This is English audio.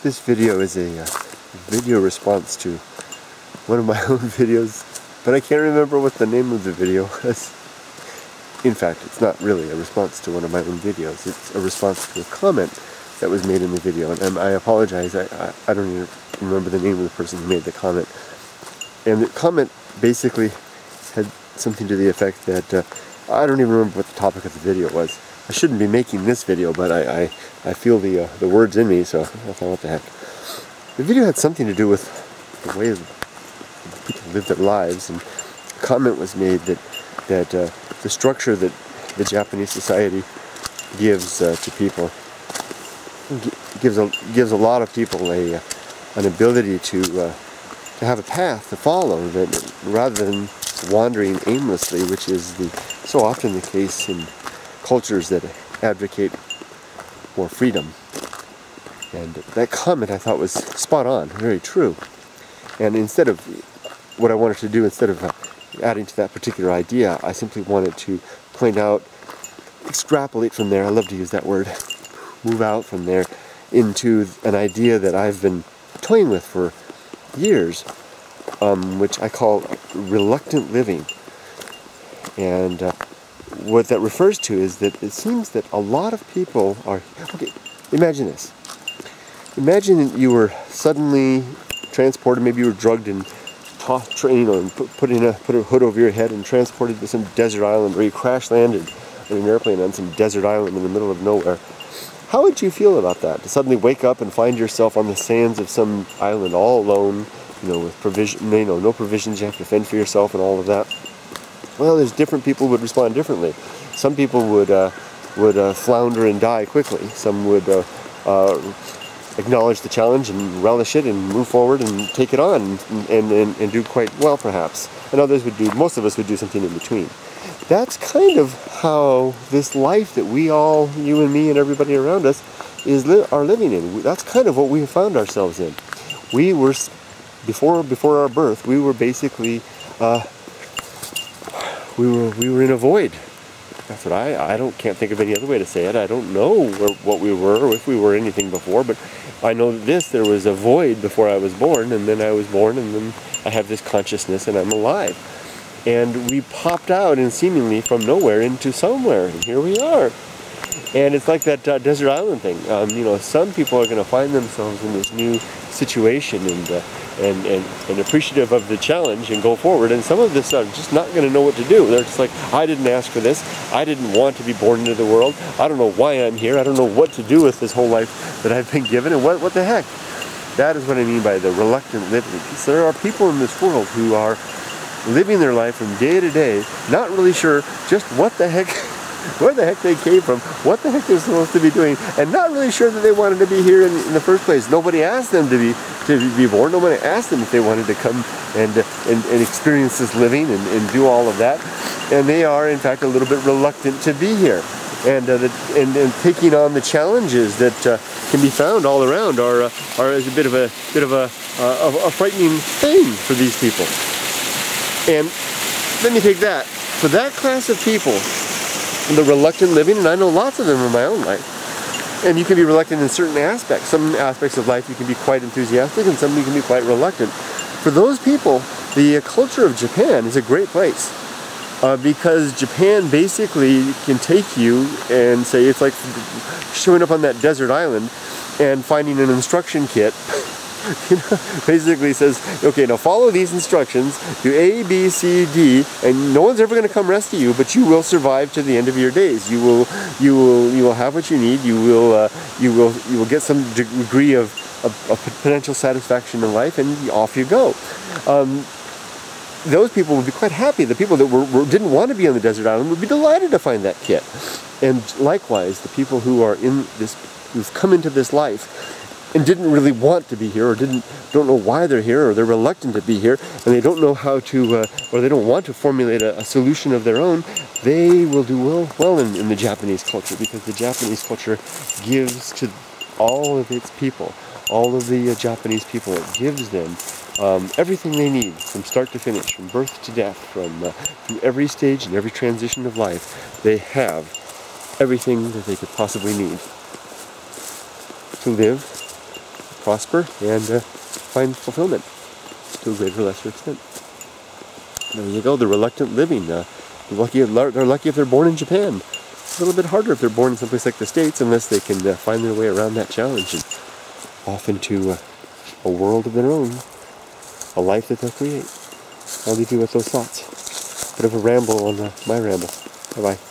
This video is a video response to one of my own videos, but I can't remember what the name of the video was. In fact, it's not really a response to one of my own videos. It's a response to a comment that was made in the video, and I apologize, I don't even remember the name of the person who made the comment. And the comment basically had something to the effect that, I don't even remember what the topic of the video was. I shouldn't be making this video, but I feel the words in me, so I thought, what the heck. The video had something to do with the way people live their lives, and a comment was made that the structure that the Japanese society gives to people gives a lot of people an ability to have a path to follow, that rather than wandering aimlessly, which is so often the case in cultures that advocate more freedom. And that comment I thought was spot on, very true. And instead of what I wanted to do, instead of adding to that particular idea, I simply wanted to point out, extrapolate from there, I love to use that word, move out from there into an idea that I've been toying with for years, which I call reluctant living. And what that refers to is that it seems that a lot of people are... Okay, imagine this. Imagine that you were suddenly transported, maybe you were drugged and tossed, and put a hood over your head and transported to some desert island, or you crash landed in an airplane on some desert island in the middle of nowhere. How would you feel about that? To suddenly wake up and find yourself on the sands of some island all alone, with no provisions, you have to fend for yourself and all of that. Well, there's different people would respond differently. Some people would flounder and die quickly. Some would acknowledge the challenge and relish it and move forward and take it on and do quite well, perhaps. And others would do, most of us would do something in between. That's kind of how this life that we all, you and me and everybody around us, are living in. That's kind of what we have found ourselves in. We were, before our birth, we were basically, we were in a void. That's what I can't think of any other way to say it. I don't know what we were, or if we were anything before, but I know that there was a void before I was born, and then I was born, and then I have this consciousness, and I'm alive. And we popped out, and seemingly from nowhere into somewhere, and here we are. And it's like that desert island thing. Some people are going to find themselves in this new situation and appreciative of the challenge and go forward. And some of us are just not going to know what to do. They're just like, I didn't ask for this. I didn't want to be born into the world. I don't know why I'm here. I don't know what to do with this whole life that I've been given. And what the heck? That is what I mean by the reluctant living. Because there are people in this world who are living their life from day to day, not really sure just what the heck, where the heck they came from, what the heck they're supposed to be doing, and not really sure that they wanted to be here in the first place. Nobody asked them to be born. Nobody asked them if they wanted to come and experience this living and do all of that. And they are, in fact, a little bit reluctant to be here. And taking on the challenges that can be found all around are as a bit of a frightening thing for these people. And let me take that. For that class of people, the reluctant living, and I know lots of them in my own life, and you can be reluctant in certain aspects. Some aspects of life you can be quite enthusiastic, and some you can be quite reluctant. For those people, the culture of Japan is a great place, because Japan basically can take you and say, it's like showing up on that desert island and finding an instruction kit. Basically says, okay, now follow these instructions, do A, B, C, D, and no one's ever going to come rescue you, but you will survive to the end of your days. You will have what you need. You will get some degree of potential satisfaction in life, and off you go. Those people would be quite happy. The people that didn't want to be on the desert island would be delighted to find that kit. And likewise, the people who are who've come into this life and didn't really want to be here, or don't know why they're here, or they're reluctant to be here, and they don't know how to, or they don't want to formulate a solution of their own, they will do well in the Japanese culture, because the Japanese culture gives to all of its people, all of the Japanese people, it gives them everything they need from start to finish, from birth to death, from every stage and every transition of life. They have everything that they could possibly need to live prosper and find fulfillment to a greater or lesser extent. There you go, the reluctant living. They're lucky if they're born in Japan. It's a little bit harder if they're born in someplace like the States, unless they can find their way around that challenge and off into a world of their own, a life that they'll create. I'll leave you with those thoughts. Bit of a ramble on my ramble. Bye-bye.